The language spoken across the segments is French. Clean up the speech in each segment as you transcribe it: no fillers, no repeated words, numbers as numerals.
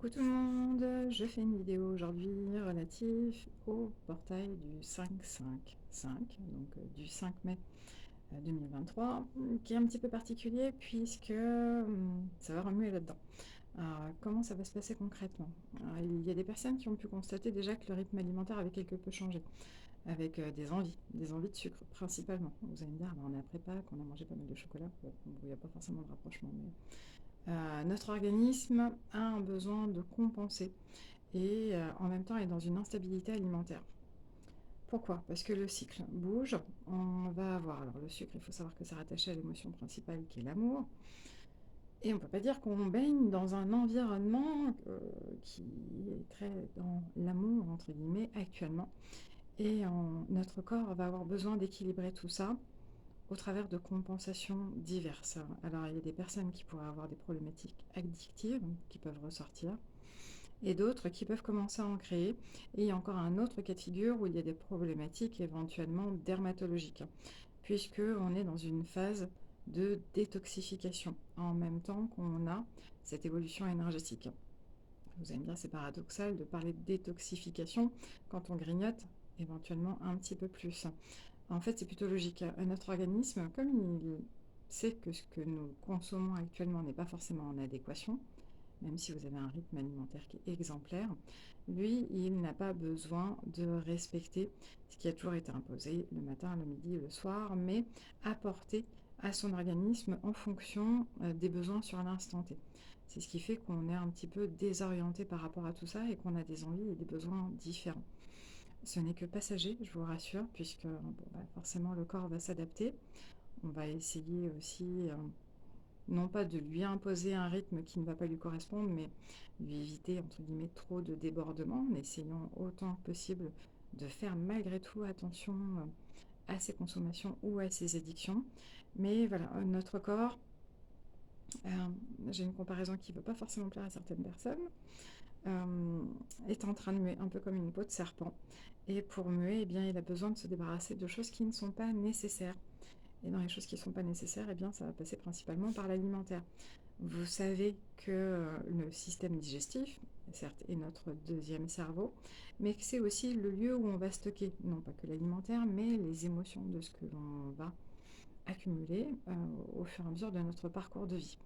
Coucou tout le monde, je fais une vidéo aujourd'hui relative au portail du 5-5-5, donc du 5 mai 2023, qui est un petit peu particulier puisque ça va remuer là-dedans. Alors, comment ça va se passer concrètement? Alors, il y a des personnes qui ont pu constater déjà que le rythme alimentaire avait quelque peu changé, avec des envies de sucre principalement. Vous allez me dire, bah, on est après Pâques, on a mangé pas mal de chocolat, bon, il n'y a pas forcément de rapprochement, mais notre organisme a un besoin de compenser et en même temps est dans une instabilité alimentaire. Pourquoi? Parce que le cycle bouge. On va avoir, alors le sucre, il faut savoir que c'est rattaché à l'émotion principale qui est l'amour. Et on ne peut pas dire qu'on baigne dans un environnement qui est très dans l'amour, entre guillemets, actuellement. Et notre corps va avoir besoin d'équilibrer tout ça au travers de compensations diverses. Alors, il y a des personnes qui pourraient avoir des problématiques addictives qui peuvent ressortir et d'autres qui peuvent commencer à en créer. Et il y a encore un autre cas de figure où il y a des problématiques éventuellement dermatologiques, puisqu'on est dans une phase de détoxification en même temps qu'on a cette évolution énergétique. Vous allez me dire, c'est paradoxal de parler de détoxification quand on grignote éventuellement un petit peu plus. En fait, c'est plutôt logique. Notre organisme, comme il sait que ce que nous consommons actuellement n'est pas forcément en adéquation, même si vous avez un rythme alimentaire qui est exemplaire, lui, il n'a pas besoin de respecter ce qui a toujours été imposé le matin, le midi et le soir, mais apporter à son organisme en fonction des besoins sur l'instant T. C'est ce qui fait qu'on est un petit peu désorienté par rapport à tout ça et qu'on a des envies et des besoins différents. Ce n'est que passager, je vous rassure, puisque bon, bah, forcément le corps va s'adapter. On va essayer aussi, non pas de lui imposer un rythme qui ne va pas lui correspondre, mais lui éviter, entre guillemets, trop de débordements, en essayant autant que possible de faire malgré tout attention à ses consommations ou à ses addictions. Mais voilà, notre corps, euh, j'ai une comparaison qui ne veut pas forcément plaire à certaines personnes, euh, est en train de muer, un peu comme une peau de serpent. Et pour muer, eh bien, il a besoin de se débarrasser de choses qui ne sont pas nécessaires. Et dans les choses qui ne sont pas nécessaires, eh bien, ça va passer principalement par l'alimentaire. Vous savez que le système digestif, certes, est notre deuxième cerveau, mais que c'est aussi le lieu où on va stocker, non pas que l'alimentaire, mais les émotions de ce que l'on va accumuler au fur et à mesure de notre parcours de vie.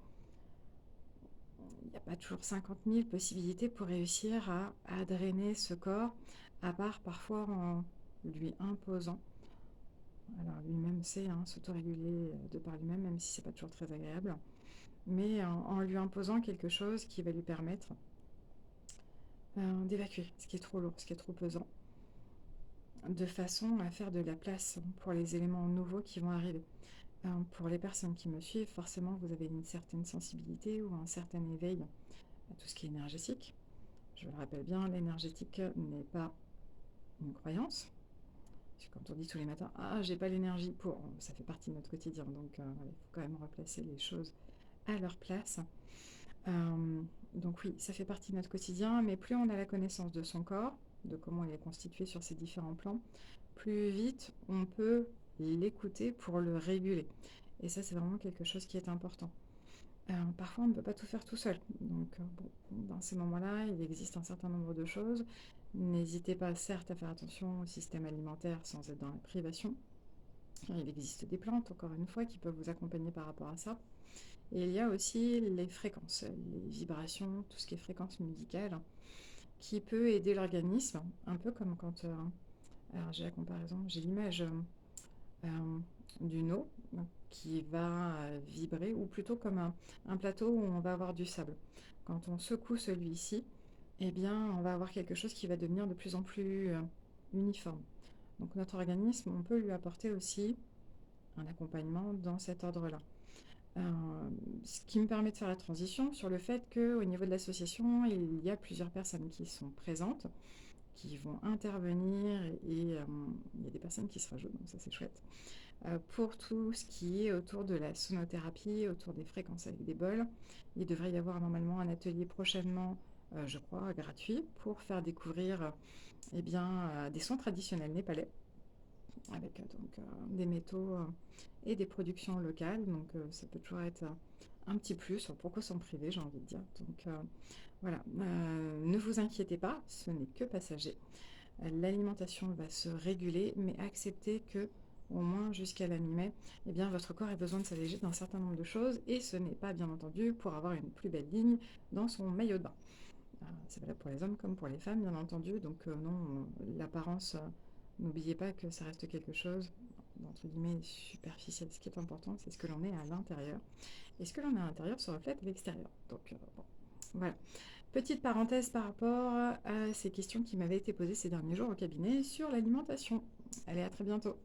Il n'y a pas toujours 50 000 possibilités pour réussir à drainer ce corps, à part parfois en lui imposant. Alors lui-même sait s'autoréguler de par lui-même, même si c'est pas toujours très agréable, mais en lui imposant quelque chose qui va lui permettre d'évacuer ce qui est trop lourd, ce qui est trop pesant, de façon à faire de la place pour les éléments nouveaux qui vont arriver. Pour les personnes qui me suivent, forcément, vous avez une certaine sensibilité ou un certain éveil à tout ce qui est énergétique. Je le rappelle bien, l'énergétique n'est pas une croyance. Parce que quand on dit tous les matins, ah, j'ai pas l'énergie pour, ça fait partie de notre quotidien. Donc, il faut quand même replacer les choses à leur place. Euh, donc oui, ça fait partie de notre quotidien, mais plus on a la connaissance de son corps, de comment il est constitué sur ces différents plans, plus vite on peut l'écouter pour le réguler. Et ça, c'est vraiment quelque chose qui est important. Parfois, on ne peut pas tout faire tout seul. Donc, bon, dans ces moments-là, il existe un certain nombre de choses. N'hésitez pas, certes, à faire attention au système alimentaire sans être dans la privation. Il existe des plantes, encore une fois, qui peuvent vous accompagner par rapport à ça. Et il y a aussi les fréquences, les vibrations, tout ce qui est fréquence musicale, qui peut aider l'organisme, un peu comme quand... alors j'ai la comparaison, j'ai l'image euh, d'une eau qui va vibrer, ou plutôt comme un plateau où on va avoir du sable. Quand on secoue celui-ci, eh bien, on va avoir quelque chose qui va devenir de plus en plus uniforme. Donc notre organisme, on peut lui apporter aussi un accompagnement dans cet ordre-là. Euh, Ce qui me permet de faire la transition sur le fait qu'au niveau de l'association, il y a plusieurs personnes qui sont présentes, qui vont intervenir et il y a des personnes qui se rajoutent, donc ça c'est chouette, pour tout ce qui est autour de la sonothérapie, autour des fréquences avec des bols. Il devrait y avoir normalement un atelier prochainement, je crois, gratuit, pour faire découvrir eh bien, des sons traditionnels népalais avec des métaux et des productions locales. Donc ça peut toujours être un petit plus. Pourquoi s'en priver, j'ai envie de dire. Donc Voilà, ne vous inquiétez pas, ce n'est que passager. L'alimentation va se réguler, mais acceptez que, au moins jusqu'à la mi-mai, eh bien, votre corps a besoin de s'alléger d'un certain nombre de choses, et ce n'est pas, bien entendu, pour avoir une plus belle ligne dans son maillot de bain. C'est valable pour les hommes comme pour les femmes, bien entendu, donc non, l'apparence, n'oubliez pas que ça reste quelque chose, entre guillemets, superficiel. Ce qui est important, c'est ce que l'on est à l'intérieur. Et ce que l'on a à l'intérieur se reflète à l'extérieur. Donc, bon, voilà. Petite parenthèse par rapport à ces questions qui m'avaient été posées ces derniers jours au cabinet sur l'alimentation. Allez, à très bientôt.